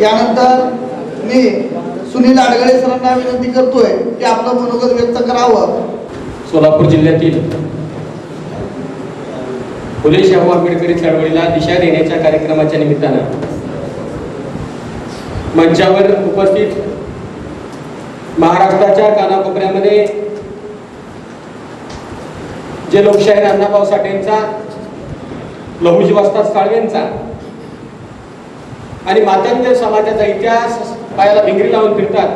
यानंतर मी सुनील आडगळे सरांना विनंती करतोय की आपलं मनोगत व्यक्त करावं. सोलापूर जिल्ह्यातील फुले शाहू आंबेडकरी चळवळीला दिशा देण्याच्या कार्यक्रमाच्या निमित्तानं मंचावर उपस्थित महाराष्ट्राच्या कानाकोपऱ्यामध्ये जे लोकशाहीर अण्णाभाऊ साठेंचा, लहुजी वस्ताद साळवेंचा आणि मातंग समाजाचा इतिहास पायाला भिंगरी लावून फिरतात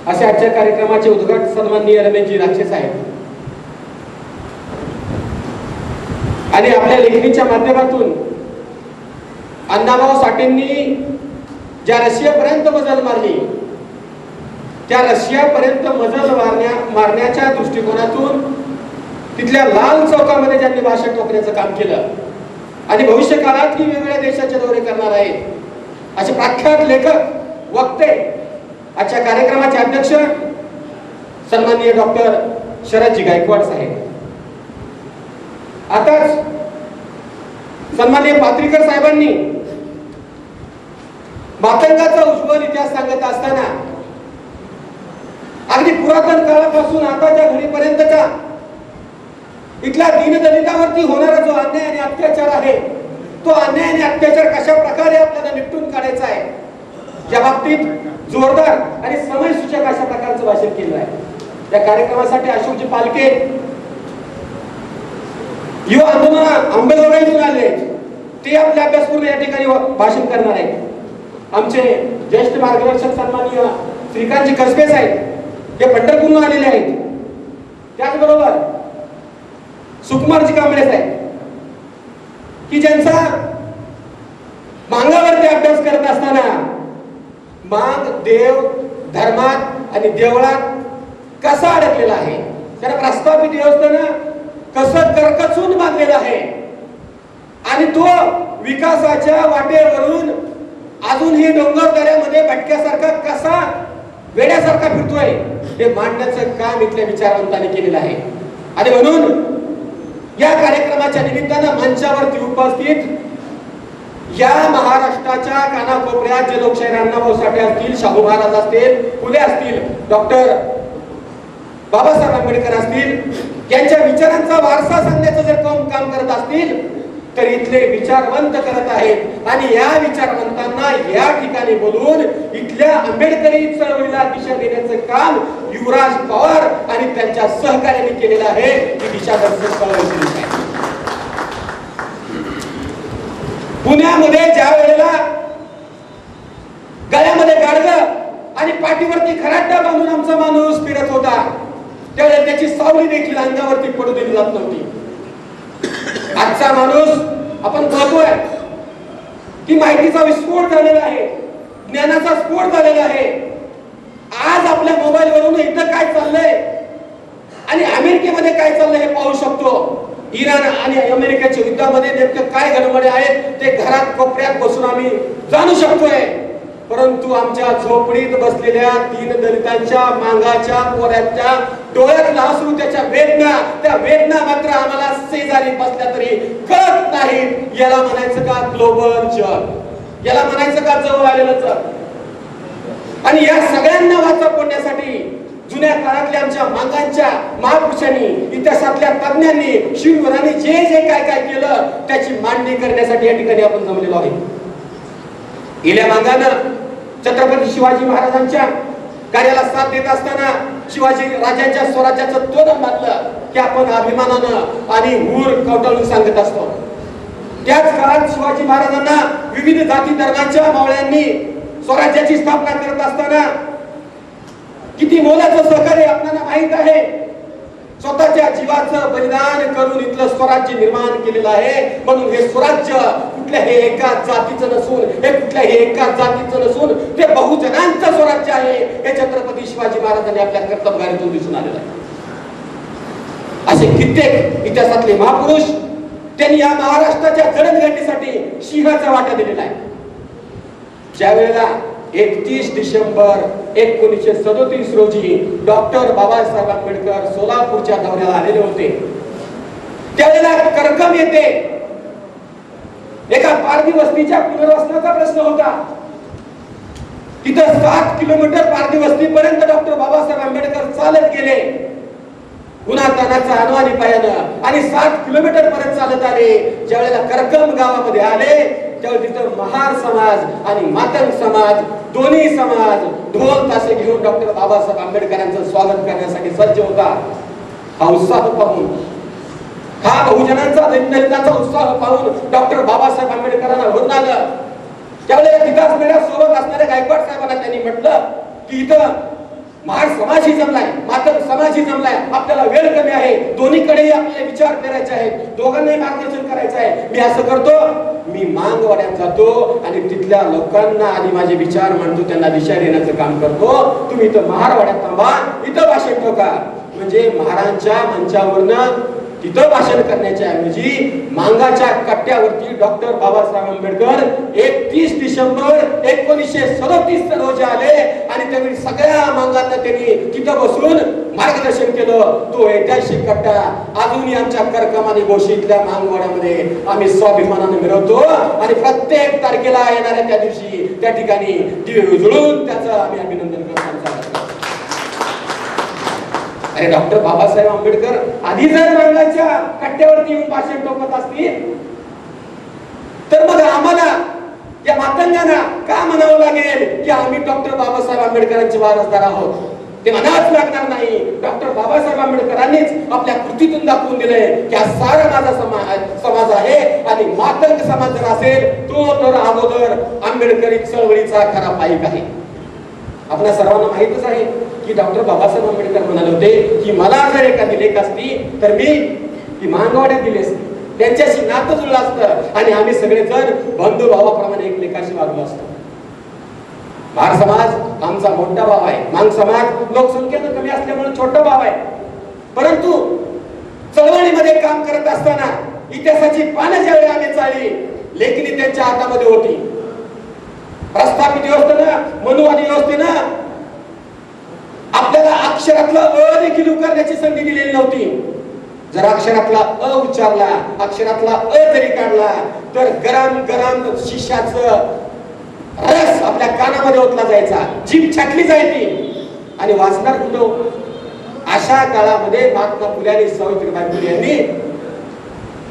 असे आजच्या कार्यक्रमाचे उद्घाटक सन्माननीय रमेशजी राक्षस आहेत. आणि आपल्या लेखणीच्या माध्यमातून अण्णाभाऊ साठेंनी ज्या रशियापर्यंत मजल मारली त्या रशियापर्यंत मजल मारण्याच्या दृष्टिकोनातून तिथल्या लाल चौकामध्ये ज्यांनी भाषण ठोकण्याचं काम केलं आणि भविष्य काळात ही वेगवेगळ्या देशाचे दौरे करणार आहेत असे प्रख्यात लेखक वक्ते आजच्या कार्यक्रमाचे अध्यक्ष सन्माननीय डॉक्टर शरदजी गायकवाड साहेब. आताच सन्माननीय पात्रीकर साहेबांनी मातंगाचा उज्ज्वल इतिहास सांगत असताना अगदी पुरातन काळापासून आताच्या घडीपर्यंतचा इथल्या दीनदलितावरती होणारा जो अन्याय आणि अत्याचार आहे तो अन्याय आणि अत्याचार कशा प्रकारे आपल्याला निपटून काढायचा आहे या बाबतीत जोरदार आणि समयसूचक अशा प्रकारचं भाषण केलं आहे. या कार्यक्रमासाठी अशोकजी पालके युवा आंदोलन अंबेजोगाईतून आले ते आपल्या अभ्यासपूर्ण या ठिकाणी भाषण करणार आहेत. आमचे ज्येष्ठ मार्गदर्शक सन्माननीय श्रीकांतजी कसबे साहेब हे पंढरपूरहून आलेले आहेत. त्याचबरोबर सुकुमारजी कांबळे साहेब की ज्यांचा मांगावरती अभ्यास करत असताना मांग देव धर्मात आणि देवळात कसा अडकलेला आहे, त्याला प्रस्थापित व्यवस्थेनं कसं करकचून बांधलेलं आहे आणि तो विकासाच्या वाटेवरून अजूनही डोंगर दऱ्यामध्ये भटक्यासारखा कसा वेड्यासारखा फिरतोय हे मांडण्याचं काम इथल्या विचारवंतांनी केलेलं आहे. आणि म्हणून या कार्यक्रमाच्या निमित्तानं मंचावरती उपस्थित या महाराष्ट्राच्या कानाकोपऱ्यात जे लोकशाहीर अण्णाभाऊ साठे असतील, शाहू महाराज असतील, फुले असतील, डॉक्टर बाबासाहेब आंबेडकर असतील यांच्या विचारांचा वारसा सांगण्याचं जर काम करत असतील तर इथले विचारवंत करत आहेत आणि या विचारवंतांना या ठिकाणी बोलून इथल्या आंबेडकरी चळवळीला दिशा देण्याचं काम युवराज पवार आणि त्यांच्या सहकार्याने केलेलं आहे. ही दिशादर्शक चळवळ आहे. पुण्यामध्ये ज्या वेळेला गळ्यामध्ये गाडगं आणि पाठीवरती खराटा बांधून आमचा माणूस फिरत होता त्यावेळेला त्याची सावली देखील अंगावरती पडू दिली जात नव्हती. आजचा माणूस आपण बघतोय की माहितीचा विस्फोट झालेला आहे, ज्ञानाचा स्फोट झालेला आहे. आज आपल्या मोबाईल वरून इथं काय चाललंय आणि अमेरिकेमध्ये काय चाललंय हे पाहू शकतो. इराण आणि अमेरिकेच्या युद्धामध्ये नेमकं काय घडामोडी आहेत ते घरात कोपऱ्यात बसून आम्ही जाणू शकतोय. परंतु आमच्या झोपडीत बसलेल्या दीनदलितांच्या मांगाच्या पोरांच्या डोळ्यातला अश्रू त्याच्या वेदना, त्या वेदना मात्र आम्हाला शेजारी बसल्या तरी कळत नाही. याला म्हणायचं का ग्लोबल जग, याला म्हणायचं का जवळ आलेलं जग. आणि या सगळ्यांना वाचवण्यासाठी जुन्या काळातल्या आमच्या मांगांच्या महापुरुषांनी, इतिहासातल्या तज्ञांनी, शिवरायांनी जे जे काय काय केलं त्याची मांडणी करण्यासाठी या ठिकाणी आपण जमलेलो आहे. गेल्या मांगानं छत्रपती शिवाजी महाराजांच्या कार्याला साथ देत असताना शिवाजी राजांच्या स्वराज्याचं तोरण बांधलं की आपण अभिमानानं आणि हूर कवटाळून सांगत असतो. त्याच काळात शिवाजी महाराजांना विविध जाती धर्माच्या मावळ्यांनी स्वराज्याची स्थापना करत असताना किती मोलाचं सहकार्य आपल्याला माहित आहे. स्वतःच्या जीवाचं बलिदान करून इथलं स्वराज्य निर्माण केलेलं आहे. म्हणून हे स्वराज्य कुठल्याही एका जातीचं नसून, हे कुठल्याही एका जातीचं नसून ते बहुजनांचं स्वराज्य आहे. हे छत्रपती शिवाजी महाराजांनी आपल्या कर्तबगारीतून दिसून आलेलं आहे. असे कित्येक इतिहासातले महापुरुष त्यांनी या महाराष्ट्राच्या जडणघडणीसाठी सिंहाचा वाटा दिलेला आहे. ज्या वेळेला 31 डिसेंबर 1937 रोजी डॉक्टर बाबासाहेब आंबेडकर सोलापूरच्या दौऱ्याला आलेले होते त्यावेळेला करकम येथे एका पारधी वस्तीच्या पुनर्वसनाचा प्रश्न होता. तिथं 7 किलोमीटर पारधी वस्तीपर्यंत डॉक्टर बाबासाहेब आंबेडकर चालत गेले, उन्हातानाचा अनवाणी पायानं, आणि 7 किलोमीटर पर्यंत चालत आले. ज्या वेळेला करकम गावामध्ये आले त्यावेळी तिथं महार समाज आणि मातंग समाज, दोन्ही समाज ढोल ताशे घेऊन डॉक्टर बाबासाहेब आंबेडकरांचं स्वागत करण्यासाठी सज्ज होता. हा उत्साह पाहून, हा बहुजनांचा दलितांचा उत्साह पाहून डॉक्टर बाबासाहेब आंबेडकरांना भरून आलं. त्यावेळेला तिथंच मेळा सोबत असणाऱ्या गायकवाड साहेबांना त्यांनी म्हटलं की इथं महार समाजही जमलाय, मातंग समाजही जमलाय, आपल्याला वेळ कमी आहे, दोन्हीकडेही आपल्याला विचार करायचे आहेत, दोघांनाही मार्गदर्शन करायचं आहे. मी असं करतो, मी मांगवाड्यात जातो आणि तिथल्या लोकांना आणि माझे विचार मांडतो, त्यांना दिशा देण्याचं काम करतो. तुम्ही इथं महारवाड्यात थांबा, इथं भाषण ठोका. म्हणजे महारांच्या मंचावरनं तिथं भाषण करण्याच्या ऐवजी मांगाच्या कट्ट्यावरती डॉक्टर बाबासाहेब आंबेडकर 31 डिसेंबर 1937 रोजी आले आणि त्यावेळी सगळ्या मांगांना त्यांनी तिथं बसून मार्गदर्शन केलं. तो ऐतिहासिक कट्टा अजूनही आमच्या करकम आणि गोशीतल्या मांगवाड्यामध्ये आम्ही स्वाभिमानाने मिरवतो आणि प्रत्येक तारखेला येणाऱ्या त्या दिवशी त्या ठिकाणी दिवे उजळून त्याचं आम्ही अभिनंदन करतो. अरे डॉक्टर बाबासाहेब आंबेडकर आधी जर मांगाच्या कट्ट्यावरती येऊन भाषण ठोकत असतील तर मग आम्हाला या मातंगांना का म्हणावं लागेल की आम्ही डॉक्टर बाबासाहेब आंबेडकरांचे वारसदार आहोत? ते म्हणावंच लागणार नाही. डॉक्टर बाबासाहेब आंबेडकरांनीच आपल्या कृतीतून दाखवून दिले की हा सारा माझा समाज आहे आणि मातंग समाज जर असेल तो तर अगोदर आंबेडकरी चळवळीचा खरा पाईक आहे. आपल्या सर्वांना माहितच आहे की डॉक्टर बाबासाहेब आंबेडकर म्हणाले होते की मला जर एखादी लेख असती तर मी ती मांगवाड्यात दिली असती, त्यांच्याशी नातं जुळलं असतं आणि आम्ही सगळेजण बंधू भावाप्रमाणे एकमेकाशी वागलो असतो. महार समाज आमचा मोठा भाव आहे, मांग समाज लोकसंख्येनं कमी असल्यामुळे छोटा भाव आहे. परंतु चळवळीमध्ये काम करत असताना इतिहासाची पानं ज्यावेळी आम्ही चालली, लेखणी त्यांच्या हातामध्ये होती. प्रस्थापित व्यवस्थेनं, मनुवादी व्यवस्थेनं आपल्याला अक्षरातला अ देखील उकारण्याची संधी दिलेली नव्हती. जर अक्षरातला अ उच्चारला, अक्षरातला अ जरी काढला तर गरम गरम शिष्याचं रस आपल्या कानामध्ये ओतला जायचा, जीभ छाटली जायची आणि वाचणार कुठं? अशा काळामध्ये महात्मा फुले आणि सावित्रीबाई फुले यांनी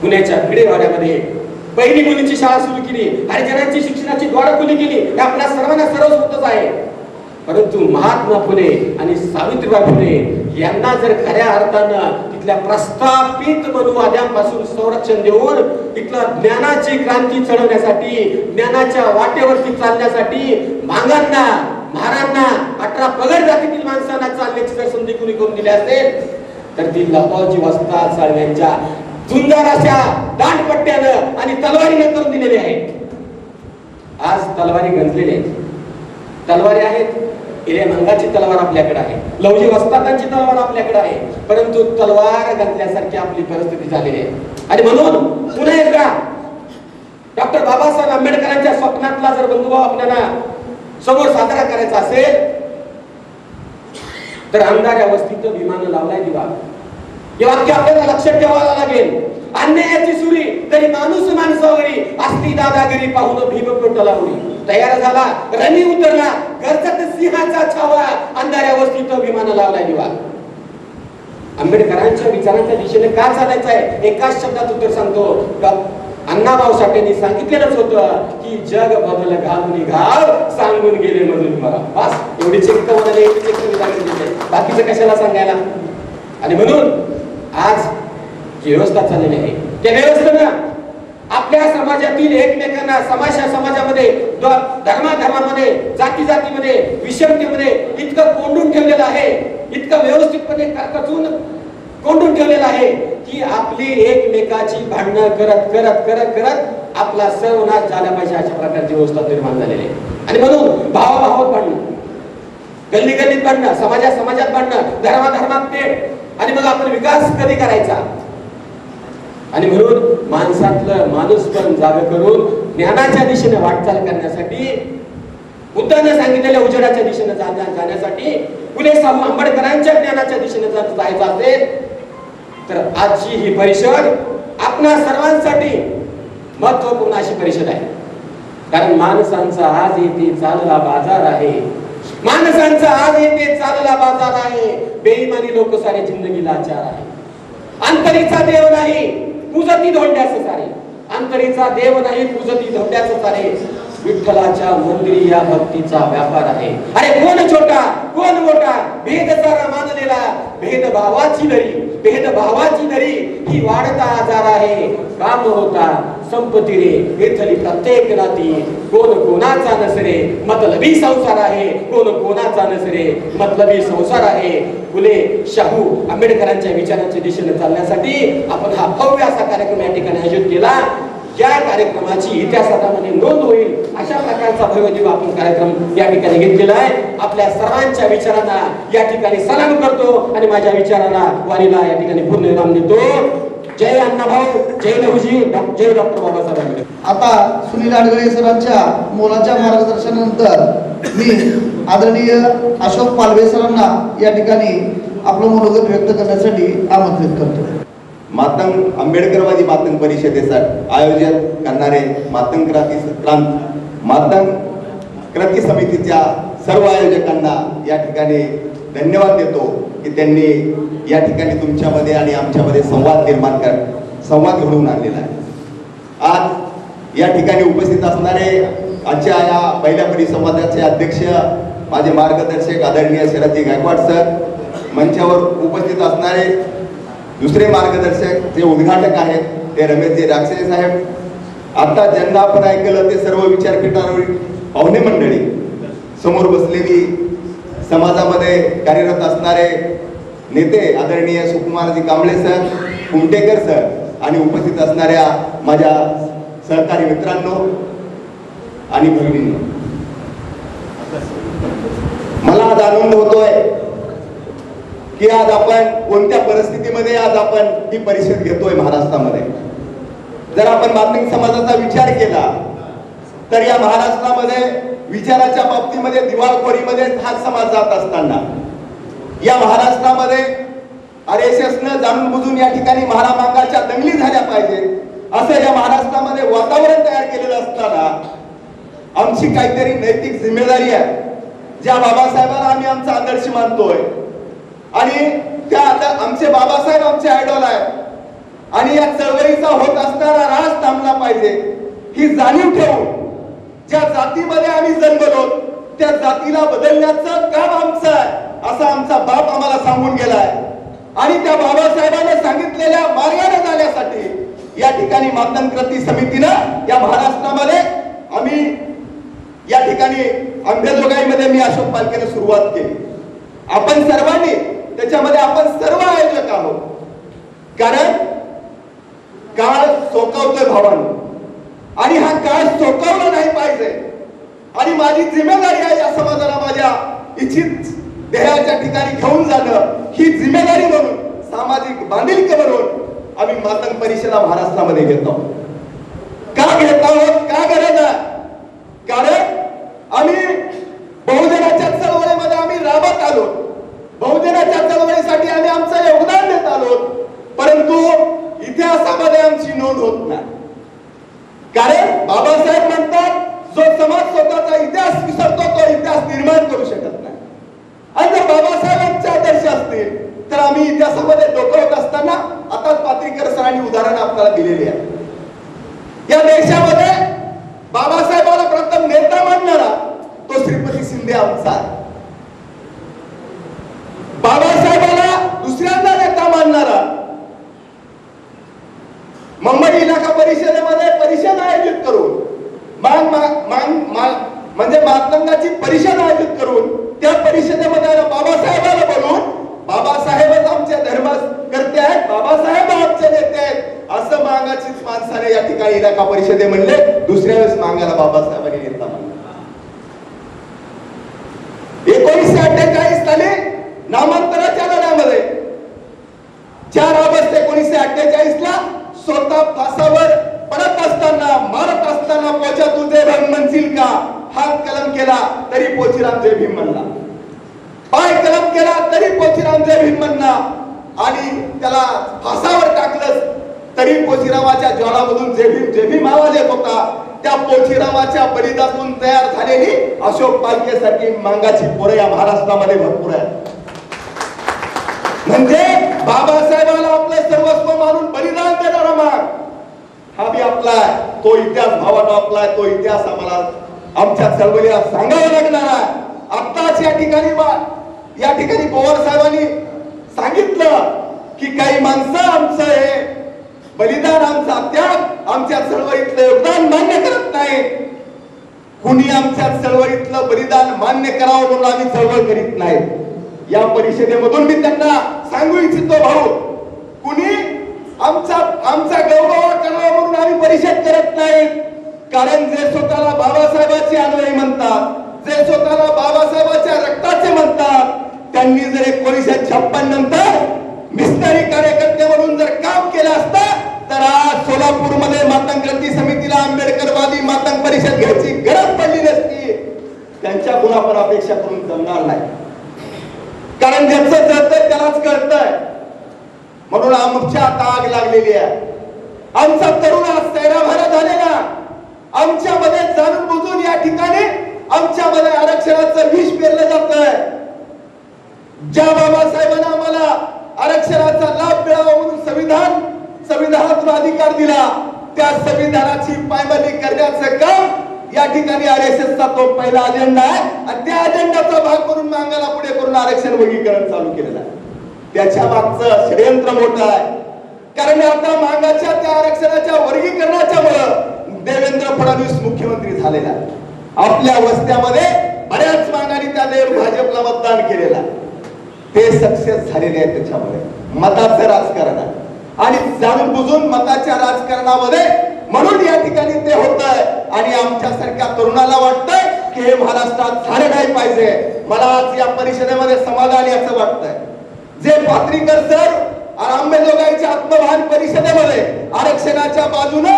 पुण्याच्या भिडेवाड्यामध्ये पहिली मुलींची शाळा सुरू केली, हरिजनांची शिक्षणाची द्वार खुली केली. आपल्या सर्वांना सर्वस्वतःच आहे. परंतु महात्मा फुले आणि सावित्रीबाई फुले यांना जर खऱ्या अर्थानं तिथल्या प्रस्थापित मनुवाद्यांपासून संरक्षण देऊन तिथला ज्ञानाची क्रांती चढवण्यासाठी, ज्ञानाच्या वाटेवरती चालण्यासाठी मांगांना, महारांना, 18 पगड जातीतील माणसांना चालण्याची जर संधी कुणी करून दिली असेल तर ती लहावाची वस्ता चालण्याच्या झुंजार अशा दांडपट्ट्यानं आणि तलवारीनं करून दिलेली आहे. आज तलवारी गंजलेली आहेत, तलवारी आहेत, हिरे मंगाची तलवार आपल्याकडे आहे, लवजी वस्तादांची तलवार आपल्याकडे आहे, परंतु तलवार गंजल्यासारखी आपली परिस्थिती झालेली आहे. आणि म्हणून पुन्हा एकदा डॉक्टर बाबासाहेब आंबेडकरांच्या स्वप्नातला जर बंधुभाव आपल्याला समोर साजरा करायचा असेल तर अंधाऱ्या वस्तीत विमान लावलाय दिवा. हे वाक्य आपल्याला लक्षात ठेवायला लागेल. अन्यायाची सुरी तरी माणूस माणसावरी असली दादागिरी पाहून भीम पेटला उडी. तयार झाला, रणी उतरला, गरजत सिंहाचा छावा, अंधाऱ्या वस्तीत विमान लावलाय दिवा. आंबेडकरांच्या विचारांच्या दिशेने का चालायचं आहे? एकाच शब्दात उत्तर सांगतो. अण्णाभाऊ साठेंनी सांगितलेलंच होतं की जग बदल घालून घाव सांगून गेले म्हणून मला. बस एवढी चिंता म्हणाले, एवढी चिंता, बाकीचं कशाला सांगायला? आणि म्हणून आज जी व्यवस्था चाललेली आहे त्या व्यवस्थेनं आपल्या समाजातील एकमेकांना समाजामध्ये धर्मामध्ये, जातीमध्ये, विषमतेमध्ये इतकं कोंडून ठेवलेलं आहे, इतकं व्यवस्थितपणे कचून कोंडून ठेवलेलं आहे की आपली एकमेकाची भांडणं करत करत करत करत आपला सर्वनाश झाला पाहिजे अशा प्रकारची व्यवस्था निर्माण झालेली आहे. आणि म्हणून भावाभावात भांडणं, गल्ली गल्लीत भांडणं, समाजात भांडणं, धर्मात पेट, आणि मग आपण विकास कधी करायचा? आणि म्हणून माणसातलं माणूसपण जागं करून ज्ञानाच्या दिशेने वाटचाल करण्यासाठी, बुद्धाने सांगितलेल्या उजेडाच्या दिशेने जाण्यासाठी, फुले शाहू आंबेडकरांच्या ज्ञानाच्या दिशेने जायचं असेल तर आजची ही परिषद आपणा सर्वांसाठी महत्वपूर्ण अशी परिषद आहे. कारण माणसांचा आज येथे चालला बाजार आहे, माणसांचा आज येथे चालला बाजार आहे. बेईमानी लोक सारे जिंदगीला आचार आहे. अंतरीचा देव नाही पूजती धोंड्याचं सारे, अंतरीचा देव नाही पूजती धोंड्याचं सारे. विठ्ठलाच्या मंदिरी या भक्तीचा व्यापार आहे. अरे कोण छोटा कोण मोठा भेद सारा मानलेला, भेदभावाची दरी ही वाढता आजार आहे. काम होता संपत्ती रे येथली प्रत्येक नाती, कोण कोणाचा नसरे मतलबी संसार आहे, कोण कोणाचा नसरे मतलबी संसार आहे. फुले शाहू आंबेडकरांच्या विचारांच्या दिशेने चालण्यासाठी आपण हा भव्य असा कार्यक्रम या ठिकाणी आयोजित केला. या कार्यक्रमाची इतिहासामध्ये नोंद होईल अशा प्रकारचा भव्यदिव्य आपण कार्यक्रम या ठिकाणी घेतलेला आहे. आपल्या सर्वांच्या विचारांना या ठिकाणी सलाम करतो आणि माझ्या विचारांना वाणीला या ठिकाणी पूर्ण विराम देतो. जय अण्णाभाऊ, जय लहुजी, जय डॉक्टर बाबासाहेब आंबेडकर. आता सुनील अडगळे सरांच्या मोलाच्या मार्गदर्शनानंतर मी आदरणीय अशोक पालवे सरांना या ठिकाणी आपलं मनोगत व्यक्त करण्यासाठी आमंत्रित करतो. मातंग आंबेडकरवादी मातंग परिषदेसाठी आयोजन करणारे मातंग क्रांती समितीच्या सर्व आयोजकांना या ठिकाणी धन्यवाद देतो की त्यांनी या ठिकाणी तुमच्यामध्ये आणि आमच्यामध्ये संवाद घडवून आणलेला आहे. आज या ठिकाणी उपस्थित असणारे आजच्या या पहिल्या परिसंवादाचे अध्यक्ष माझे मार्गदर्शक आदरणीय शरदजी गायकवाड सर, मंचावर उपस्थित असणारे दुसरे मार्गदर्शक जे उद्घाटक आहेत ते रमेशजी राक्षे साहेब, आता ज्यांना आपण ऐकलं ते सर्व विचारपीठावरील पाहुणे मंडळी, समोर बसलेली समाजामध्ये कार्यरत असणारे नेते आदरणीय सुकुमारजी कांबळे सर, कुमटेकर सर आणि उपस्थित असणाऱ्या माझ्या सहकारी मित्रांनो आणि भगिनींनो, मला आज आनंद होतोय की आज आपण कोणत्या परिस्थितीमध्ये आज आपण ही परिषद घेतोय महाराष्ट्रामध्ये. जर आपण मातंग समाजाचा विचार केला तर या महाराष्ट्रामध्ये विचाराच्या बाबतीमध्ये दिवाळखोरीमध्ये हा समाज जात असताना या महाराष्ट्रामध्ये RSSनं जाणून बुजून या ठिकाणी महारामांगाच्या दंगली झाल्या पाहिजे असं या महाराष्ट्रामध्ये वातावरण तयार केलेलं असताना आमची काहीतरी नैतिक जिम्मेदारी आहे. ज्या बाबासाहेबांना आम्ही आमचा आदर्श मानतोय आणि त्या आमचे बाबासाहेब आमचे आयडॉल आहेत आणि या चळवळीचा होत असणारा ऱ्हास थांबला पाहिजे ही जाणीव ठेवून ज्या जातीमध्ये आम्ही जन्मलो त्या जातीला बदलण्याचं काम आमचं आहे असा आमचा बाप आम्हाला सांगून गेलाय. आणि त्या बाबासाहेबांना सांगितलेल्या मार्गाने जाण्यासाठी या ठिकाणी मातंग क्रांती समितीनं या महाराष्ट्रामध्ये आम्ही या ठिकाणी अंबेजोगाईमध्ये मी अशोक पालकेने सुरुवात केली. आपण सर्वांनी त्याच्यामध्ये आपण सर्व आयोजक आहोत. कारण काळ सोकावतोय भावांनो आणि हा काळ सोकावला नाही पाहिजे आणि माझी जिम्मेदारी आहे या समाजाला माझ्या इच्छित ध्येयाच्या ठिकाणी घेऊन जाणं ही जिम्मेदारी म्हणून सामाजिक बांधिलकी म्हणून आम्ही मातंग परिषदा महाराष्ट्रामध्ये घेतो. का घेत आहोत, का गरज आहे? कारण आम्ही बहुजनाच्या चळवळीमध्ये आम्ही राबत आलो, बहुजनाच्या चळवळीसाठी आम्ही आमचं योगदान देत आलो, परंतु इतिहासामध्ये आमची नोंद होत नाही. कारण बाबासाहेब म्हणतात जो समाज स्वतःचा इतिहास विसरतो तो इतिहास निर्माण करू शकत नाही. आणि जर बाबासाहेबांचे आदर्श असतील तर आम्ही इतिहासामध्ये डोकवत असताना आताच पात्रीकर सरांनी उदाहरण आपल्याला दिलेली आहे. या देशामध्ये बाबासाहेबाला प्रथम नेता मानणारा तो श्रीपती शिंदे आमचा आहे. बाबासाहेबाला दुसऱ्यांदा नेता मानणारा मुंबई इलाका परिषदेमध्ये परिषद आयोजित करून म्हणजे मातंगाची परिषद आयोजित करून त्या परिषदेमध्ये बाबासाहेबाला बोलून बाबासाहेबच आमचे धर्मकर्ते आहेत, बाबासाहेब आमचे नेते आहेत असं मागाचीच माणसाने या ठिकाणी इलाका परिषदे म्हणले. दुसऱ्या वेळेस मागाला बाबासाहेबांनी नेता म्हणले. 1948 साली नामांतराच्या लढ्यामध्ये 4 ऑगस्ट 1948 ला स्वतः फासावर पडत असताना मारत असताना पोचा तुझे भीम म्हणशील का, हात कलम केला तरी पोचीराम जय भीम म्हणला, पाय कलम केला तरी पोचीराम जय भीम म्हणला आणि त्याला फासावर टाकलं तरी पोचीरावाच्या ज्वालामधून जे भीम आवाज येत होता, त्या पोचीरावाच्या बलिदानातून तयार झालेली अशोक पालखे सारखी मांगाची पोरं या महाराष्ट्रामध्ये भरपूर आहेत. म्हणजे बाबासाहेबांना आपलं सर्वस्व मानून बलिदान देणारा माग हा बी आपला आहे. तो इतिहास भावानं आपला आहे. तो इतिहास आम्हाला आमच्या चळवळीला सांगावा लागणार आहे. आत्ताच या ठिकाणी पवार साहेबांनी सांगितलं की काही माणसं आमचं हे बलिदान, आमचा त्याग, आमच्या चळवळीतलं योगदान मान्य करत नाही. कुणी आमच्या चळवळीतलं बलिदान मान्य करावं म्हणून आम्ही चळवळ करीत नाही. या परिषदेमधून मी त्यांना सांगू इच्छितो, भाऊ, कुणी आमचा गौरव करावा म्हणून आम्ही परिषद करत नाही. कारण जे स्वतःला बाबासाहेबांचे अनुयायी म्हणतात, जे स्वतःला बाबासाहेबांच्या रक्ताचे म्हणतात, त्यांनी जर 1956 नंतर मिस्टरी कार्यकर्ते म्हणून जर काम केलं असतं तर आज सोलापूरमध्ये मातंग क्रांती समितीला आंबेडकरवादी मातंग परिषद घ्यायची गरज पडली नसती. त्यांच्या गुण आपण अपेक्षा करून जमणार नाही. कारण ज्याचं जळतंय त्यालाच कळतंय. म्हणून आमच्या आग लागलेली आहे. आमचा तरुण आज तैराभरा झालेला, आमच्यामध्ये जाणून बुजून या ठिकाणी आमच्यामध्ये आरक्षणाचं विष पेरलं जातंय. ज्या बाबासाहेबांना आम्हाला आरक्षणाचा लाभ मिळावा म्हणून संविधानातून अधिकार दिला, त्या संविधानाची पायमल्ली करण्याचं काम या ठिकाणी आरएसएसचा तो पहिला अजेंडा आहे. आणि त्या अजेंडाचा भाग म्हणून मांगाला पुढे करून आरक्षण वर्गीकरण चालू केलेलं आहे. त्याच्या मागचं षडयंत्र मोठं आहे. कारण आता मागाच्या त्या आरक्षणाच्या वर्गीकरणाच्या मुळे देवेंद्र फडणवीस मुख्यमंत्री झालेला आहे. आपल्या वस्त्यामध्ये बऱ्याच मागांनी त्याने भाजपला मतदान केलेलं आहे. ते सक्सेस झालेले आहेत. त्याच्यामुळे मताचं राजकारण आहे आणि जाणून बुजून मताच्या राजकारणामध्ये म्हणून या ठिकाणी ते होत आहे. आणि आमच्यासारख्या तरुणाला वाटतंय की हे महाराष्ट्रात झालं नाही पाहिजे. मला आज या परिषदेमध्ये समाधान याचं वाटतंय. जे पात्रीकर सर अंबेजोगाईच्या आत्मभान परिषदेमध्ये आरक्षणाच्या बाजूने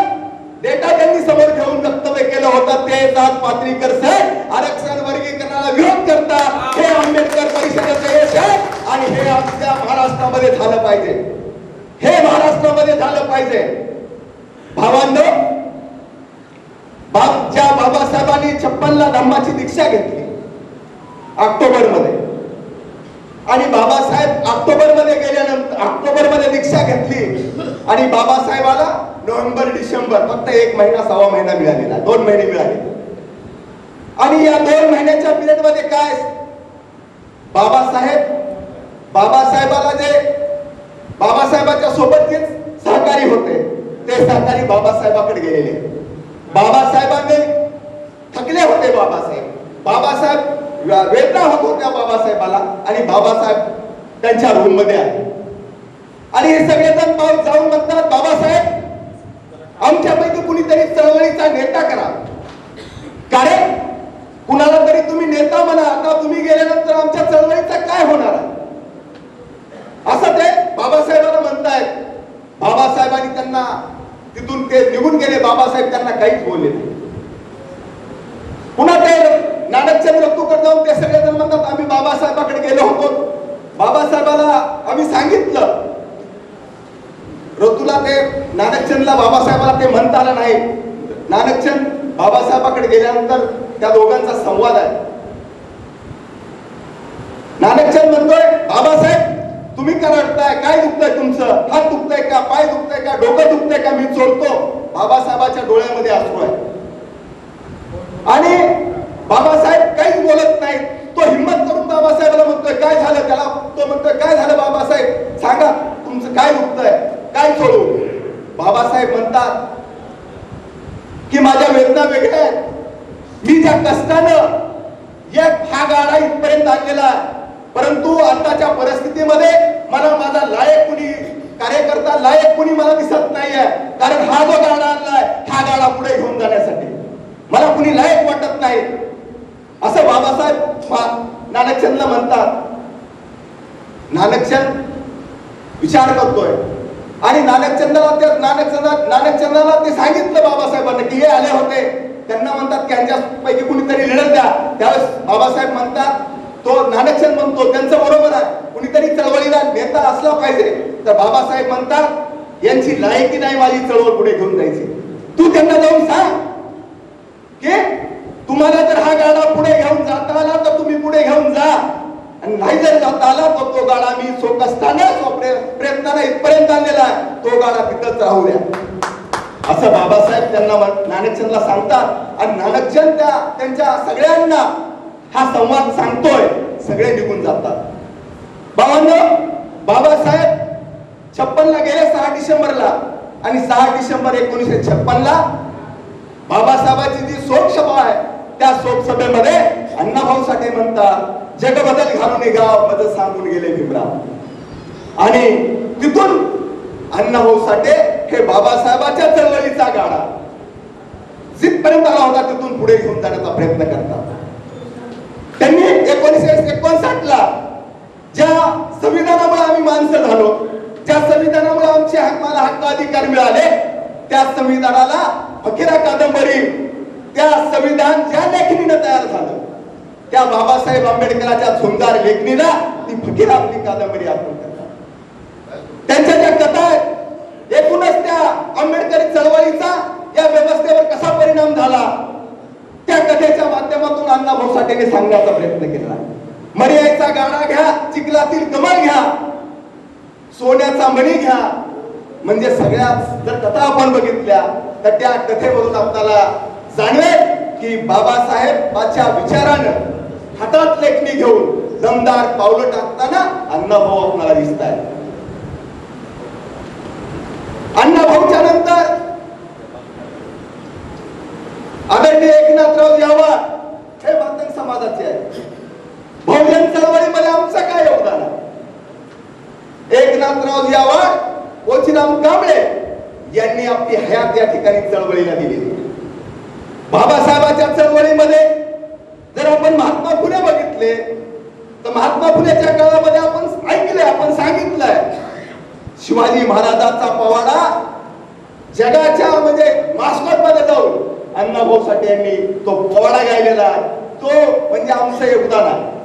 डेटा त्यांनी समोर ठेवून वक्तव्य केलं होतं, ते आज पात्रीकर सर आरक्षण वर्गीकरणाला विरोध करतात. हे आंबेडकर परिषदेचं यश आहे आणि हे आपल्या महाराष्ट्रामध्ये झालं पाहिजे. हे महाराष्ट्रामध्ये झालं पाहिजे. भावांनो, ज्या बाबासाहेबांनी 56ला धम्माची दीक्षा घेतली ऑक्टोबर मध्ये, आणि बाबासाहेब ऑक्टोबर मध्ये दीक्षा घेतली आणि बाबासाहेबाला नोव्हेंबर डिसेंबर फक्त 1 महिना 1.25 महिना मिळालेला, 2 महिने मिळाले. आणि या 2 महिन्याच्या पिरियड मध्ये काय बाबासाहेबाला जे बाबासाहेबाच्या सोबत जे सहकारी होते ते सहकारी बाबासाहेबाकडे गेलेले. बाबासाहेबांनी थकले होते. बाबासाहेब वेदना होत होत्या बाबासाहेबाला आणि बाबासाहेब त्यांच्या रूम मध्ये आले. आणि हे सगळेजण जाऊन म्हणतात, बाबासाहेब आमच्यापैकी कुणीतरी चळवळीचा नेता करा. कारण कुणाला तरी तुम्ही नेता म्हणा, आता तुम्ही गेल्यानंतर आमच्या चळवळीचा काय होणार आहे असं ते बाबासाहेबांना म्हणतायत. बाबासाहेबांनी त्यांना तिथून ते निघून गेले. बाबासाहेब त्यांना काहीच बोलले नाही. पुन्हा ते नानकचंद रत्तूकर जाऊन ते सगळेजण म्हणतात, आम्ही बाबासाहेबाकडे गेलो होतो, बाबासाहेबाला आम्ही सांगितलं. रतूला ते नानकचंदला बाबासाहेबाला ते म्हणता आलं नाही. नानकचंद बाबासाहेबाकडे गेल्यानंतर त्या दोघांचा संवाद आहे. नानकचंद म्हणतोय, बाबासाहेब तुम्ही का रडताय, काय दुखतंय तुमचं, हात दुखतंय का, पाय दुखतंय का, डोकं दुखतंय का, मी चोरतो. बाबासाहेबाच्या डोळ्यामध्ये अश्रू आहे आणि बाबासाहेब काहीच बोलत नाही. तो हिम्मत करून बाबासाहेबाला म्हणतोय, काय झालं, त्याला तो म्हणतोय, काय झालं बाबासाहेब, सांगा तुमचं काय दुखतंय, काय सोडू. बाबासाहेब म्हणतात की माझ्या वेदना वेगळ्या आहेत. मी ज्या कष्टानं हा गाडा इथपर्यंत आणलेला, परंतु आताच्या परिस्थितीमध्ये मला माझा लायक कुणी कार्यकर्ता, लायक कुणी मला दिसत नाहीये. कारण हा जो गाडा आणलाय, हा गाडा पुढे घेऊन जाण्यासाठी मला कुणी लायक वाटत नाही असं बाबासाहेब नानकचंदला म्हणतात. नानकचंद विचार करतोय आणि नानकचंदाला ते सांगितलं बाबासाहेबांना की हे आले होते. त्यांना म्हणतात की यांच्यापैकी कुणीतरी लीडर द्या. त्यावेळेस बाबासाहेब म्हणतात, तो नानकचंद म्हणतो त्यांचं बरोबर आहे, कुणीतरी चळवळीला नेता असला पाहिजे. तर बाबासाहेब म्हणतात यांची लायकी नाही माझी चळवळ पुढे घेऊन जायची. तू त्यांना जाऊन सांग की तुम्हाला जर हा गाडा पुढे घेऊन जाता आला तर तुम्ही पुढे घेऊन जा, आणि नाही जर जाता आला तर तो गाडा मी कष्टानं प्रयत्नाने इथपर्यंत आणलेला आहे, तो गाडा तिथंच राहू द्या, असं बाबासाहेब त्यांना नानकचंदला सांगतात. आणि नानकचंद त्यांच्या सगळ्यांना हा संवाद सांगतोय, सगळे निघून जातात. भावांनो, बाबासाहेब 56 ला गेले 6 डिसेंबरला, आणि 6 डिसेंबर 1956 बाबासाहेबांची जी शोकसभा आहे त्या शोकसभेमध्ये अण्णाभाऊ साठे म्हणतात, जगबदल घालून निघाव मज सांगून गेले भीमराव. आणि तिथून अण्णाभाऊ साठे हे बाबासाहेबांच्या चळवळीचा गाडा जिथपर्यंत आला होता तिथून पुढे घेऊन जाण्याचा प्रयत्न करतात. त्यांनी 1959 ला ज्या संविधानामुळे आम्ही माणसं झालो, ज्या संविधानामुळे आमचे मला हक्क अधिकार मिळाले, त्या संविधानाला फकीरा कादंबरी, त्या संविधान ज्या लेखणीनं तयार झालं त्या बाबासाहेब आंबेडकरांच्या सुंदर लेखणीला ती फकीरा आपली कादंबरी अर्पण करतात. त्यांच्या ज्या कथा आहेत, एकूणच त्या आंबेडकरी चळवळीचा या व्यवस्थेवर कसा परिणाम झाला त्या कथेच्या माध्यमातून अण्णाभाऊ साठेने सांगण्याचा प्रयत्न केला. मर्यादेचा गाडा घ्या, चिखलातील कमळ घ्या, सोन्याचा मणी घ्या, म्हणजे सगळ्यात जर कथा आपण बघितल्या तर त्या कथेमधून आपल्याला जाणवेल की बाबासाहेबांच्या विचारानं हातात लेखणी घेऊन दमदार पावलं टाकताना अण्णाभाऊ आपल्याला दिसत आहेत. अण्णाभाऊच्या नंतर आदरणीय एकनाथराव यावळ हे मातंग समाजाचे आहेत. बहुजन चळवळीमध्ये आमचं काय योगदान आहे? एकनाथराव यावळ, ओचीराम कांबळे यांनी आपली हयात या ठिकाणी चळवळीला दिली. बाबासाहेबांच्या चळवळीमध्ये जर आपण महात्मा फुले बघितले तर महात्मा फुलेच्या काळामध्ये आपण ऐकलंय, आपण सांगितलंय, शिवाजी महाराजांचा पवाडा जगाच्या म्हणजे मास्टर मध्ये जाऊन अण्णाभाऊ साठे यांनी तो पवाडा गायलेला आहे. तो म्हणजे आमचं योगदान आहे.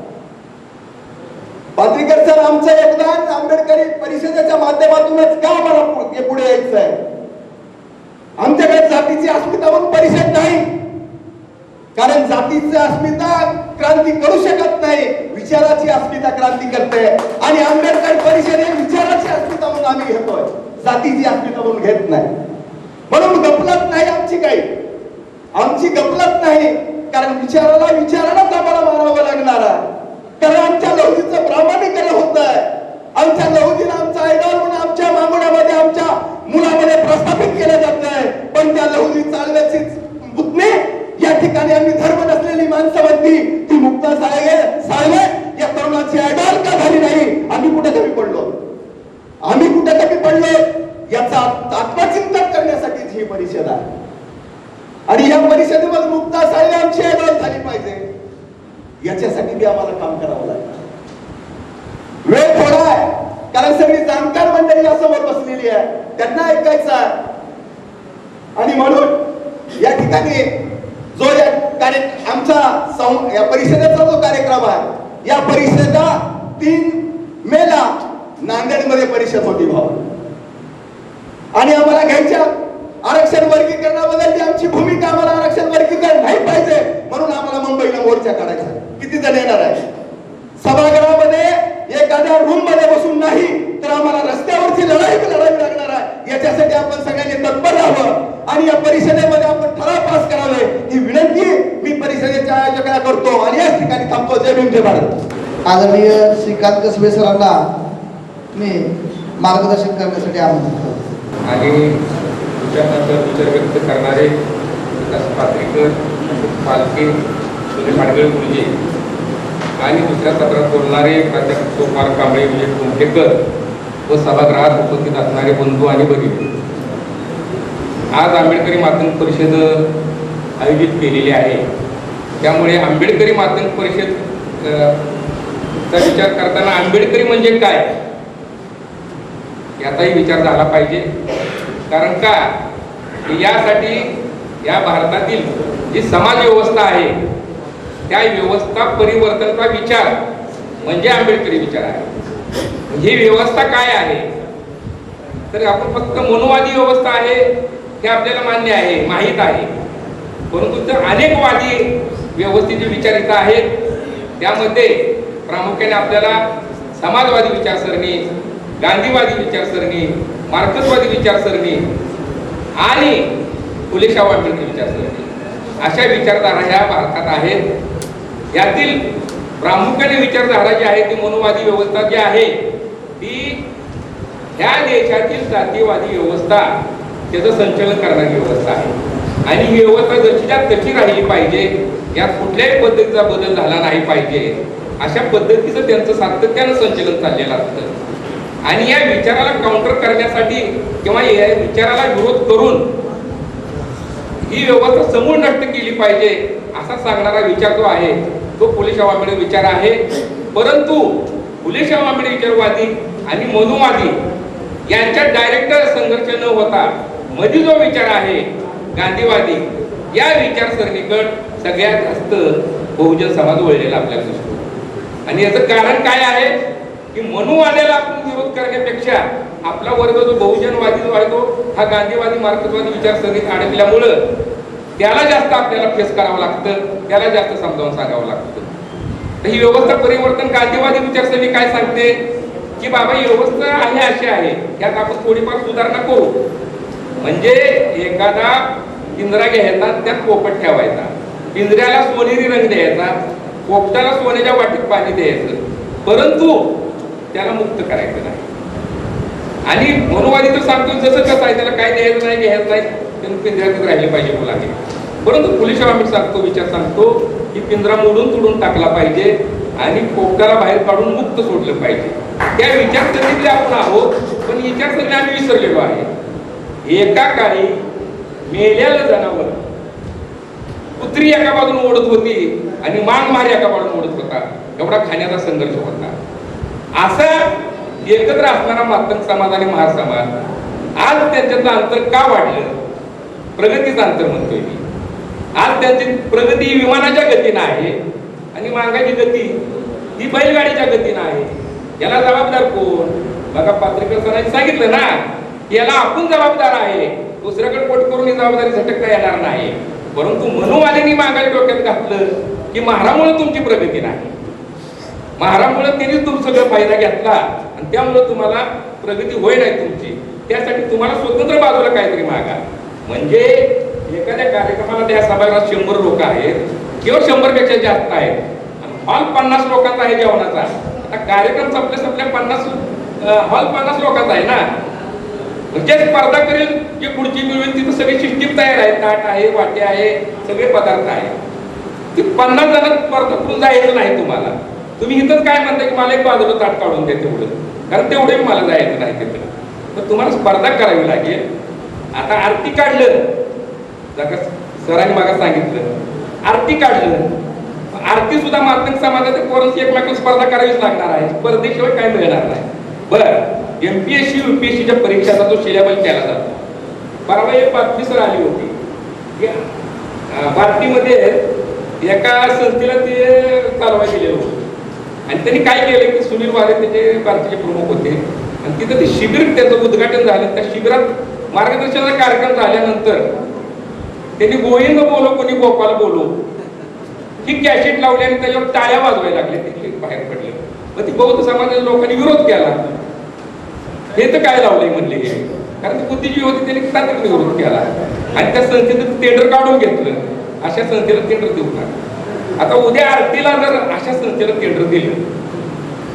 पात्रीकर सर, आमचं योगदान आंबेडकरी परिषदेच्या माध्यमातूनच का आम्हाला पुढे यायचं आहे? आमच्याकडे जातीची अस्मिता म्हणून परिषद नाही, कारण जातीची अस्मिता क्रांती करू शकत नाही, विचाराची अस्मिता क्रांती करते. आणि आंबेडकर परिषद हे विचाराची अस्मिता म्हणून आम्ही घेतोय, जातीची अस्मिता म्हणून घेत नाही. म्हणून गफलत नाही आमची काही, आमची गफलत नाही, कारण विचारालाच आम्हाला मारावं लागणार आहे. कारण आमच्या लहुजीचं प्रामाणिकरण होत आहे. आमच्या लहुजीला आमचा आयडॉल म्हणून आमच्या मामुळामध्ये, आमच्या मुलामध्ये प्रस्थापित केलं जात आहे. पण त्या लहुजी चालव्याची पुतणी या ठिकाणी आम्ही धर्म नसलेली माणसं म्हणती, ती मुक्ता साळवे या तरुणाची आयडॉल का झाली नाही? आम्ही कुठे कमी पडलो? आम्ही कुठे कमी पडलो याचा आत्मचिंतन करण्यासाठी ही परिषद आहे. आणि या परिषदेमध्ये मुक्ता साळवे आमची आयडॉल झाली पाहिजे, याच्यासाठी बी आम्हाला काम करावं लागतं. वेळ थोडा आहे, कारण सगळी जाणकार मंडळी समोर बसलेली आहे, त्यांना ऐकायचं आहे. आणि म्हणून या ठिकाणी जो आमचा या परिषदेचा जो कार्यक्रम आहे, या परिषदा 3 मेला नांदेडमध्ये परिषद होती भाऊ. आणि आम्हाला घ्यायच्या आरक्षण वर्गीकरणाबद्दल आमची भूमिका, आम्हाला आरक्षण वर्गीकरण नाही पाहिजे म्हणून आम्हाला मुंबईला मोर्चा काढायचा. किती जण येणार आहे? सभागृहामध्ये एखाद्या रूम मध्ये बसून नाही तर आम्हाला रस्त्यावरची लढाई लढावी लागणार आहे. याच्यासाठी आपण सगळ्यांनी तत्पर राहावं आणि या परिषदेमध्ये आपण ठराव पास करावे ही विनंती मी परिषदेच्या आयोजकांना करतो आणि याच ठिकाणी थांबतो. जय भीम, जय भारत. आदरणीय श्रीकांत कसबे सरांना मी मार्गदर्शन करण्यासाठी आमंत्रित करतो. आणि विचार व्यक्त करणारे विकास पात्रीकर, पालके, पाडगळ गुरुजी आणि दुसऱ्या सत्रात बोलणारे प्राध्यापक सोपार कांबळे, विजय कुमठेकर व सभागृहात उपस्थित असणारे बंधू आणि भगिनी, आज आंबेडकरी मातंग परिषद आयोजित केलेली आहे. त्यामुळे आंबेडकरी मातंग परिषद चा विचार करताना आंबेडकरी म्हणजे काय याचाही विचार झाला पाहिजे. कारण का यासाठी या भारतातील जी समाज व्यवस्था आहे त्या व्यवस्था परिवर्तनाचा विचार म्हणजे आंबेडकरी विचार आहे. ही व्यवस्था काय आहे? तर आपण फक्त मनोवादी व्यवस्था आहे हे आपल्याला मान्य आहे, माहीत आहे. परंतु तर अनेक वादी व्यवस्थेचे विचार इथं आहेत. त्यामध्ये प्रामुख्याने आपल्याला समाजवादी विचारसरणी, गांधीवादी विचारसरणी, मार्क्सवादी विचारसरणी आणि फुले शाहू आंबेडकर विचारसरणी अशा विचारधारा ह्या भारतात आहेत. यातील प्रामुख्याने विचारधारा जी आहे ती मनोवादी व्यवस्था जी आहे ती ह्या देशातील जातीयवादी व्यवस्था त्याचं संचलन करणारी व्यवस्था आहे. आणि ही व्यवस्था जशीच्या तशी राहिली पाहिजे, यात कुठल्याही पद्धतीचा बदल झाला नाही पाहिजे, अशा पद्धतीचं त्यांचं सातत्यानं संचलन चाललेलं असतं. आणि या विचाराला काउंटर करण्यासाठी किंवा या विचाराला विरोध करून ही व्यवस्था समूळ नष्ट केली पाहिजे असा सांगणारा विचार जो आहे तो फुले शाहू आंबेडकर विचार आहे. परंतु फुले शाहू आंबेडकर विचारवादी आणि मनुवादी यांच्यात डायरेक्ट संघर्ष न होता मध्ये जो विचार आहे गांधीवादी, या विचारसरणीकडे सगळ्यात जास्त बहुजन समाज वळलेला आपल्याला दिसतो. आणि याचं कारण काय आहे की मनुवाद्याला आपण विरोध करण्यापेक्षा आपला वर्ग जो बहुजनवादी जो आहे तो हा गांधीवादी मार्क्सवादी विचारसरणीत अडकल्यामुळं त्याला जास्त आपल्याला फेस करावं लागतं, त्याला जास्त समजावून सांगावं लागतं. तर ही व्यवस्था परिवर्तन गांधीवादी विचारसरणी काय सांगते की बाबा ही व्यवस्था आहे अशी आहे, यात आपण थोडीफार सुधारणा करू. म्हणजे एखादा पिंजरा घ्यायचा, त्यात पोपट ठेवायचा, पिंजऱ्याला सोनेरी रंग द्यायचा, पोपटाला सोन्याच्या वाटीत पाणी द्यायचं, परंतु त्याला मुक्त करायचं नाही. आणि मनुवादी तर सांगतो जसं कसं आहे त्याला काय द्यायचं नाही, घ्यायचं नाही, त्यांनी पिंजऱ्यातच राहिले पाहिजे मुलांनी. परंतु फुले शाहू आंबेडकर सांगतो, विचार सांगतो की पिंजरा मोडून तोडून टाकला पाहिजे आणि पोपटाला बाहेर काढून मुक्त सोडलं पाहिजे. त्या विचारसरणीतले आपण आहोत, पण विचारसरणी आम्ही विसरलेलो आहे. एका काळी मेलेलं जनावर कुत्री एका बाजून ओढत होती आणि मांगमार एका बाजून ओढत होता, एवढा खाण्याचा संघर्ष होता. असा एकत्र असणारा मातंग समाज आणि महार समाज आज त्यांच्यातलं अंतर का वाढलं? प्रगतीचं अंतर म्हणतोय मी. आज त्यांची प्रगती ही विमानाच्या गतीनं आहे आणि मांगाची गती ही बैलगाडीच्या गतीनं आहे. याला जबाबदार कोण? बघा पात्रिका सरांनी सांगितलं ना, याला आपण जबाबदार आहे, दुसऱ्याकडे पोट करून ही जबाबदारी झटकता येणार नाही. परंतु मनुवाद्यांनी मागायला डोक्यात घातलं की महारामुळे तुमची प्रगती नाही, महारामुळे त्यांनी तुमचा सगळं फायदा घेतला आणि त्यामुळे तुम्हाला प्रगती होय नाही तुमची. त्यासाठी तुम्हाला स्वतंत्र बाजूला काहीतरी मागा. म्हणजे एखाद्या कार्यक्रमाला त्या सभागृहात 100 लोक आहेत किंवा 100 पेक्षा जास्त आहेत, हॉल 50 लोकांचा आहे जेवणाचा. आता कार्यक्रम संपल्या 50 हॉल 50 लोकांचा आहे ना, म्हणजे स्पर्धा करेल जे पुढची मिळवेल तिथं सगळी सिस्टीम तयार आहे, ताट आहे, वाटे आहे, सगळे पदार्थ आहे. ती 50 जणांना स्पर्धा करून जायचं नाही तुम्हाला. तुम्ही इथंच काय म्हणता की मला एक बाजूला ताट काढून द्या तेवढं, कारण तेवढे मला जायचं नाही तिथं. तर तुम्हाला स्पर्धा करावी लागेल. आता आरती काढलं, सरांनी मागा सांगितलं आरती काढलं, आरती सुद्धा मातंग समाजाच्या पोरांची एकमेकांना स्पर्धा करावीच लागणार आहे, स्पर्धेशिवाय काय मिळणार नाही. बरं, MPSC UPSCच्या परीक्षाचा जो सिलेबस केला जातो, परवा एक बातमी सर आली होती, भारतीमध्ये एका संस्थेला ते चालवायला दिलेलं होतं आणि त्यांनी काय केलं की सुनील वारे त्याचे भारतीचे प्रमुख होते आणि तिथं ते शिबिर त्याचं उद्घाटन झालं. त्या शिबिरात मार्गदर्शनाचा कार्यक्रम झाल्यानंतर त्यांनी गोविंद बोलो कोणी गोपाल बोलो ही कॅसेट लावली आणि त्याच्यावर टाळ्या वाजवायला लागल्या. ते बाहेर पडले. मग ती बौद्ध समाजाच्या लोकांनी विरोध केला. हे तर काय लावलंय म्हणले, कारण ती बुद्धी जी होती त्यांनी तांत्रिक विरोध केला आणि त्या संस्थेचं टेंडर काढून घेतलं. अशा संस्थेला टेंडर देऊ नका. आता उद्या आरतीला जर अशा संस्थेला टेंडर दिलं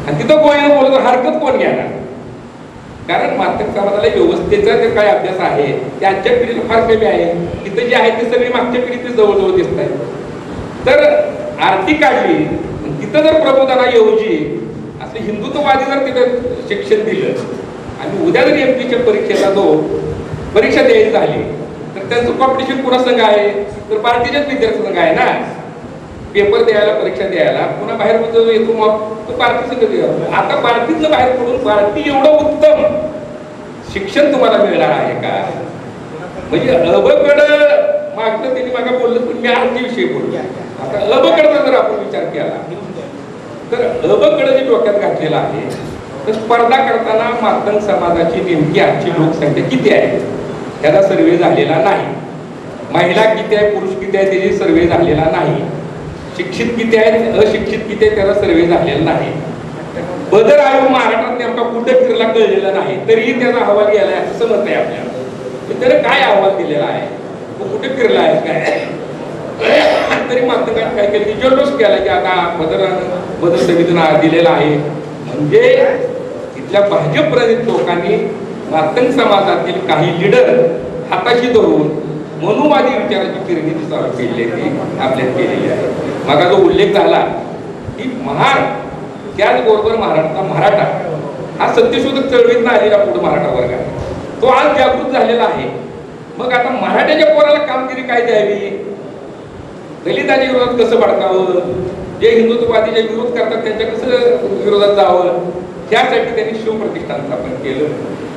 आणि तिथं गोविंद बोलत तर हरकत कोण घेणार? कारण मातंग समाजाला व्यवस्थेचा जे काय अभ्यास आहे ते आजच्या पिढीला फार कमी आहे. तिथं जे आहे ते सगळी मागच्या पिढीत जवळजवळ दिसत आहे. तर आरती काढली, तिथं जर प्रबोधनाऐवजी असं हिंदुत्ववादी जर तिथं शिक्षण दिलं आणि उद्या जर MPच्या परीक्षेला जो परीक्षा द्यायची झाली तर त्यांचं कॉम्पिटिशन पुन्हा संघ आहे, तर पार्टीच्याच विद्यार्थी संघ आहे ना. पेपर द्यायला, परीक्षा द्यायला पुन्हा बाहेर येतो मग तो पार्टी संघ द्यावा. आता पार्टीतलं बाहेर पडून पार्टी एवढं उत्तम शिक्षण तुम्हाला मिळणार आहे का? म्हणजे अबकड मागतं त्यांनी मागा बोललं, पण मी आरतीविषयी बोललो. आता अबकडचा जर आपण विचार केला तर अबकड जे डोक्यात घातलेला आहे तर स्पर्धा करताना मातंग समाजाची नेमकी आजची लोकसंख्या किती आहे त्याचा सर्वे झालेला नाही. महिला किती आहे, पुरुष किती आहे त्याची सर्वे झालेला नाही. शिक्षित किती आहेत, अशिक्षित किती आहे त्याचा सर्वे झालेला नाही. बदर आयोग महाराष्ट्रात नेमका कुठे फिरला कळलेला नाही, तरीही त्याचा अहवाल गेलाय असं समजत आहे आपल्याला. त्याने काय अहवाल दिलेला आहे, तो कुठे फिरला आहे काय, तरी मातंगाने काय केलं की जल्लोष केला की आता बदर संविधान दिलेला आहे. म्हणजे इथल्या भाजप प्रणित लोकांनी मातंग समाजातील काही लीडर हाताशी धरून मनुवादी विचाराची निर्मिती चालू केली आहे, आपल्यात केलेली आहे. मग जो उल्लेख झाला की महार, त्याचबरोबर मराठा हा सत्यशोधक चळवळीतनं आलेला पुढे मराठा वर्ग आहे, तो आज जागृत झालेला आहे. मग आता मराठ्याच्या पोराला कामगिरी काय द्यावी, दलितांच्या विरोधात कसं भडकावं, जे हिंदुत्ववादीचे विरोध करतात त्यांच्या कसं विरोधात जावं, त्यासाठी त्यांनी शिवप्रतिष्ठान स्थापन केलं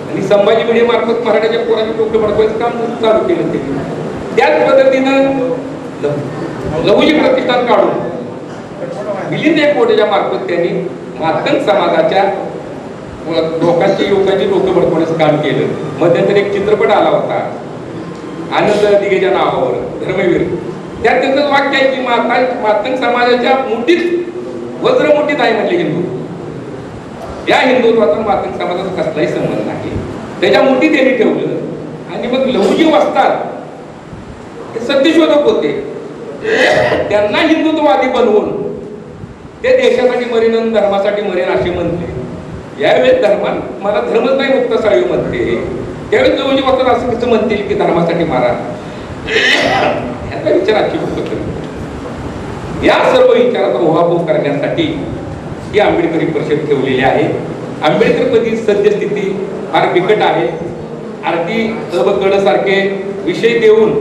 आणि संभाजी भिडे मार्फत मराठ्याच्या पोराचे टोपे भडकवायचं काम चालू केलं त्यांनी. त्याच पद्धतीनं लहुजी प्रतिष्ठान काढून मिलिंद एकबोटेच्या मार्फत त्यांनी मातंग समाजाच्या लोकांची युवकांची डोकं भडकवण्याचं काम केलं. मध्यंतरी एक चित्रपट आला होता आनंद दिघेच्या नावावर, धर्मवीर. त्यात त्यांचं वाक्य आहे की मातंग समाजाच्या मुठीत वज्र मुठीत आहे म्हटले हिंदू. या हिंदुत्वाचा मातंग समाजाचा कसलाही संबंध नाही, त्याच्या मुठीत त्यांनी ठेवलं. आणि मग लहुजी वस्ताद ते सत्यशोधक होते, त्यांना हिंदुत्ववादी बनवून ते देशासाठी मरेन आणि धर्मासाठी मरेन असे म्हणले. यावेळेस मला धर्मच नाही मुक्त साळी म्हणते, त्यावेळेस लहुजी वस्ताद असं कसं म्हणतील की धर्मासाठी मारा, याचा विचार आजची लोक करतात. या सर्व विचाराचा उहापोह करण्यासाठी ही आंबेडकरी परिषद ठेवलेली आहे. आंबेडकरपदी सद्यस्थिती फार बिकट आहे. आरती अबकड सारखे विषय देऊन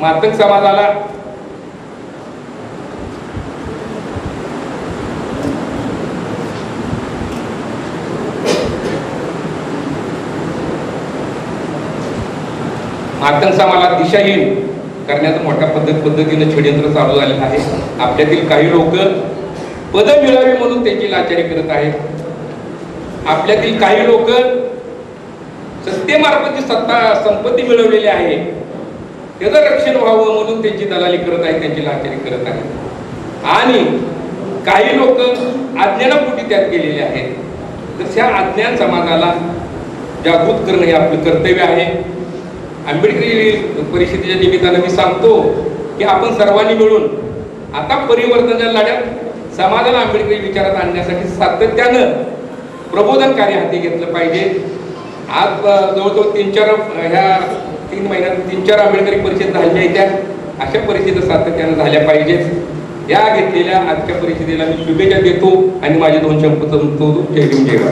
मातंग समाजाला मातंग समाजाला दिशाहीन करण्याचं मोठ्या पद्धतीनं षडयंत्र चालू झालेलं आहे. आपल्यातील काही लोक पद मिळावी म्हणून त्याची लाचारी करत आहेत. आपल्यातील काही लोक सत्तेमार्फत जी संपत्ती मिळवलेली आहे त्याचं रक्षण व्हावं म्हणून त्यांची दलाली करत आहेत, त्यांची लाचारी करत आहेत. आणि काही लोक अज्ञानापोटी त्यात गेलेले आहेत. तर त्या अज्ञान समाजाला जागृत करणं हे आपलं कर्तव्य आहे. आंबेडकरी परिषदेच्या निमित्तानं मी सांगतो की आपण सर्वांनी मिळून आता परिवर्तनाच्या लढ्यात समाजाला आंबेडकरी विचारात आणण्यासाठी सातत्यानं प्रबोधन कार्य हाती घेतलं पाहिजे. आज जवळजवळ 3 महिन्यात 3-4 आंबेडकरी परिषद झाल्या आहेत. त्या अशा परिषदा सातत्यानं झाल्या पाहिजेत. या घेतलेल्या आजच्या परिषदेला मी शुभेच्छा देतो आणि माझे 2 शब्द संपवतो. जय भीम, जय भारत.